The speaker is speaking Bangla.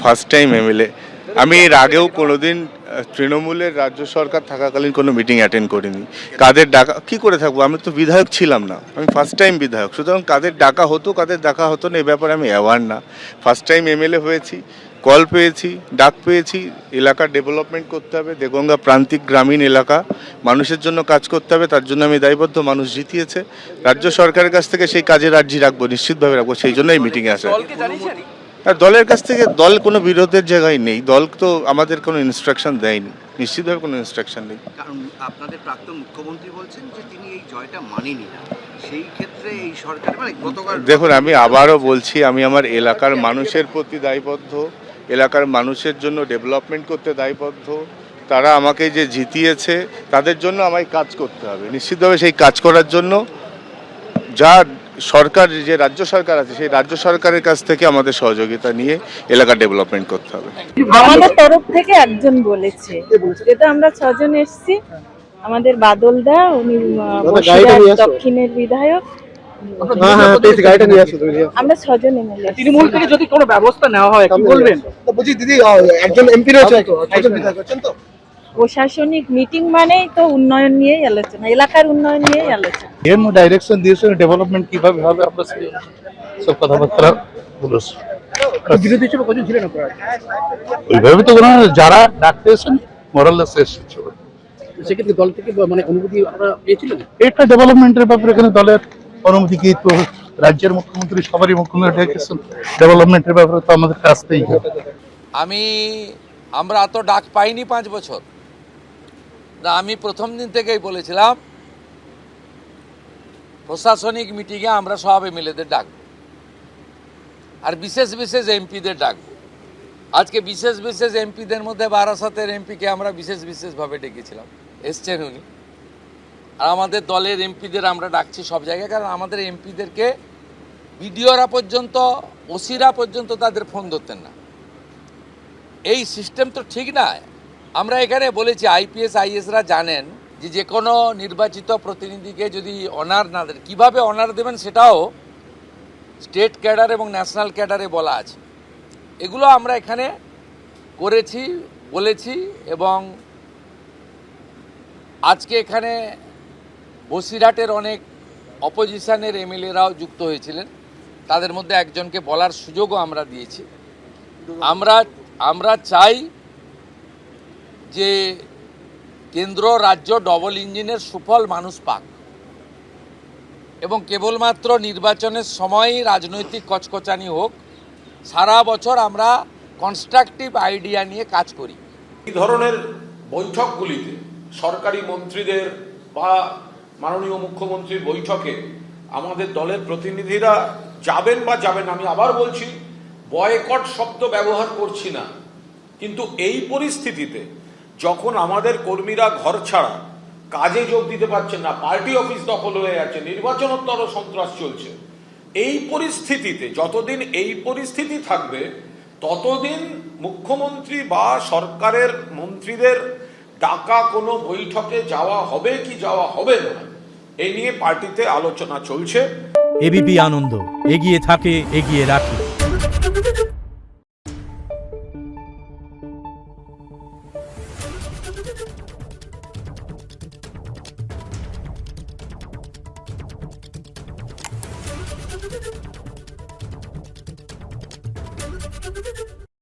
First time MLA. আমি এর আগেও কোনোদিন তৃণমূলের রাজ্য সরকার থাকাকালীন কোনো মিটিং অ্যাটেন্ড করিনি। কাদের ডাকা কী করে থাকবো, আমি তো বিধায়ক ছিলাম না, আমি ফার্স্ট টাইম বিধায়ক, সুতরাং কাদের ডাকা হতো কাদের ডাকা হতো না এ ব্যাপারে আমি অ্যাওয়ার না। ফার্স্ট টাইম এমএলএ হয়েছি, কল পেয়েছি, ডাক পেয়েছি, এলাকার ডেভেলপমেন্ট করতে হবে, দেগঙ্গা প্রান্তিক গ্রামীণ এলাকা মানুষের জন্য কাজ করতে হবে, তার জন্য আমি দায়বদ্ধ। মানুষ জিতিয়েছে, রাজ্য সরকারের কাছ থেকে সেই কাজের আর্জি রাখবো, নিশ্চিতভাবে রাখবো, সেই জন্য এই মিটিংয়ে আসা। আর দলের কাছ থেকে দল কোনো বিরোধের জায়গায় নেই, দল তো আমাদের কোনো ইনস্ট্রাকশন দেয়নি, নিশ্চিতভাবে কোনো ইনস্ট্রাকশন নেই। কারণ আপনাদের প্রাক্তন মুখ্যমন্ত্রী বলছেন যে তিনি এই জয়টা মানেনি না, সেই ক্ষেত্রে এই সরকার মানে গতকাল দেখুন, আমি আবারও বলছি, আমি আমার এলাকার মানুষের প্রতি দায়বদ্ধ, এলাকার মানুষের জন্য ডেভেলপমেন্ট করতে দায়বদ্ধ। তারা আমাকে যে জিতিয়েছে তাদের জন্য আমায় কাজ করতে হবে, নিশ্চিতভাবে সেই কাজ করার জন্য যা সরকার, যে রাজ্য সরকার আছে সেই রাজ্য সরকারের কাছ থেকে আমাদের সহযোগিতা নিয়ে এলাকা ডেভেলপমেন্ট করতে হবে। আমাদের তরফ থেকে একজন বলেছে, যেটা আমরা 6 জন এসেছি। আমাদের বাদল দা, উনি বসিরহাট দক্ষিণের বিধায়ক। আমরা 6 জন এমএলএ। তৃণমূল থেকে যদি কোনো ব্যবস্থা নেওয়া হয় কি বলবেন? বলছি দিদি, একজন এমপি রয়েছে, একজন বিধায়ক আছেন তো। প্রশাসনিক মিটিং মানেই তো উন্নয়ন নিয়েই আলোচনা, এলাকার উন্নয়ন নিয়েই আলোচনা। এর ডাইরেকশন দিয়েছে, ডেভেলপমেন্ট কিভাবে হবে আমরা সব কথাবার্তা বলেছি। বিরোধী হিসেবে কজন ছিলেন আপনারা? ওইভাবে তো কোনো যারা ডাকতে এসেছেন মোরাললেস এসেছে। সেক্ষেত্রে দল থেকে মানে অনুমতি আপনারা পেয়েছিলেন? এটা ডেভেলপমেন্টের ব্যাপারে এখানে দলের অনুমতি কি, তো রাজ্যের মুখ্যমন্ত্রী সবারই মুখ্যমন্ত্রী ডেকেছেন, ডেভেলপমেন্টের ব্যাপারে তো আমাদের আসতেই হবে। আমরা তো ডাক পাইনি 5 বছর না। আমি প্রথম দিন থেকেই বলেছিলাম প্রশাসনিক মিটিংয়ে আমরা সব এমএলএদের ডাকব, আর বিশেষ বিশেষ এমপিদের ডাকব। আজকে বিশেষ বিশেষ এমপিদের মধ্যে বারাসাতের এমপিকে আমরা বিশেষ বিশেষভাবে ডেকেছিলাম, এসছেন উনি। আর আমাদের দলের এমপিদের আমরা ডাকছি সব জায়গায়, কারণ আমাদের এমপিদেরকে বিডিওরা পর্যন্ত, ওসিরা পর্যন্ত তাদের ফোন ধরতেন না। এই সিস্টেম তো ঠিক না। আমরা এখানে বলেছি আইপিএস আইএসরা জানেন যে যে কোনো নির্বাচিত প্রতিনিধিকে যদি অনার না দেন, কীভাবে অনার দেবেন সেটাও স্টেট ক্যাডার এবং ন্যাশনাল ক্যাডারে বলা আছে। এগুলো আমরা এখানে করেছি, বলেছি। এবং আজকে এখানে বসিরহাটের অনেক অপোজিশনের এমএলএরাও যুক্ত হয়েছিলেন, তাদের মধ্যে একজনকে বলার সুযোগও আমরা দিয়েছি। আমরা চাই যে কেন্দ্র রাজ্য ডবল ইঞ্জিনের সুফল মানুষ পাক, এবং কেবলমাত্র নির্বাচনের সময়ই রাজনৈতিক কচকচানি হোক। সারা বছর আমরা কনস্ট্রাকটিভ আইডিয়া নিয়ে কাজ করি। এই ধরনের বৈঠকগুলিতে সরকারি মন্ত্রীদের বা মাননীয় মুখ্যমন্ত্রীর বৈঠকে আমাদের দলের প্রতিনিধিরা যাবেন বা যাবেন, আমি আবার বলছি বয়কট শব্দ ব্যবহার করছি না, কিন্তু এই পরিস্থিতিতে যখন আমাদের কর্মীরা ঘর ছাড়া, কাজে যোগ দিতে পারছেন না, পার্টি অফিস দখল হয়ে আছে, নির্বাচনোত্তর সন্ত্রাস চলছে, এই পরিস্থিতিতে যতদিন এই পরিস্থিতি থাকবে ততদিন মুখ্যমন্ত্রী বা সরকারের মন্ত্রীদের ডাকা কোনো বৈঠকে যাওয়া হবে কি যাওয়া হবে না, এই নিয়ে পার্টিতে আলোচনা চলছে। এবিপি আনন্দ এগিয়ে থাকে, এগিয়ে রাখে।